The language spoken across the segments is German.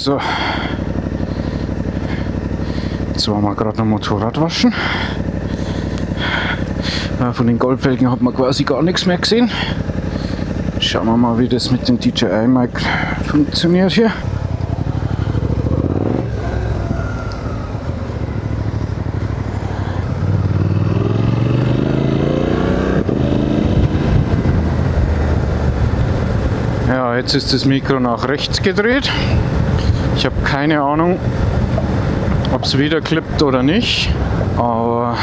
So. Jetzt waren wir gerade am Motorrad waschen. Von den Goldfelgen hat man quasi gar nichts mehr gesehen. Schauen wir mal, wie das mit dem DJI-Mic funktioniert hier. Ja, jetzt ist das Mikro nach rechts gedreht. Ich habe keine Ahnung, ob es wieder klippt oder nicht. Aber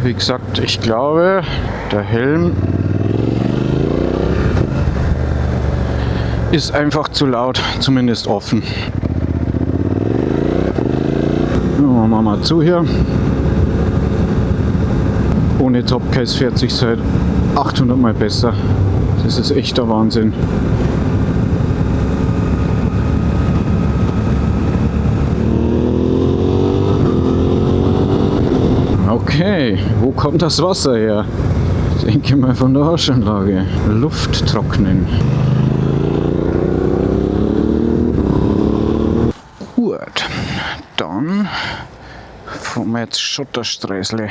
wie gesagt, ich glaube, der Helm ist einfach zu laut, zumindest offen. Machen wir mal zu hier. Ohne Topcase fährt sich seit 800 Mal besser. Das ist echter Wahnsinn. Okay, wo kommt das Wasser her? Ich denke mal von der Waschanlage. Luft trocknen. Gut, dann fahren wir jetzt Schotterstreisle.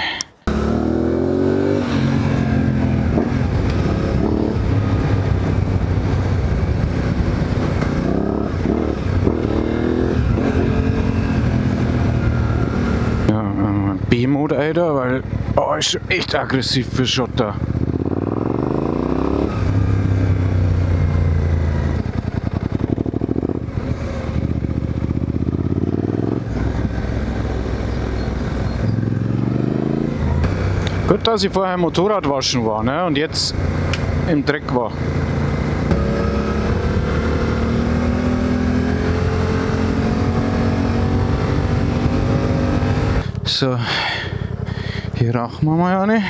B-Mode, Alter, weil ist schon echt aggressiv für Schotter. Gut, dass ich vorher Motorrad waschen war, ne, und jetzt im Dreck war. So, hier rauchen wir mal eine.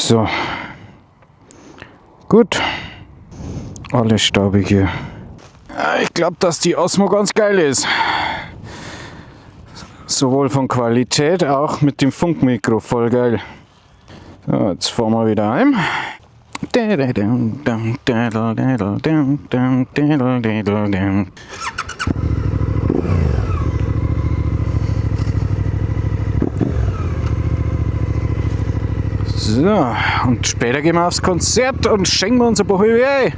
So. Gut. Alles staubig hier. Ich glaube, dass die Osmo ganz geil ist. Sowohl von Qualität, auch mit dem Funkmikro. Voll geil. So, jetzt fahren wir wieder heim. So, und später gehen wir aufs Konzert und schenken wir uns ein paar Hübe.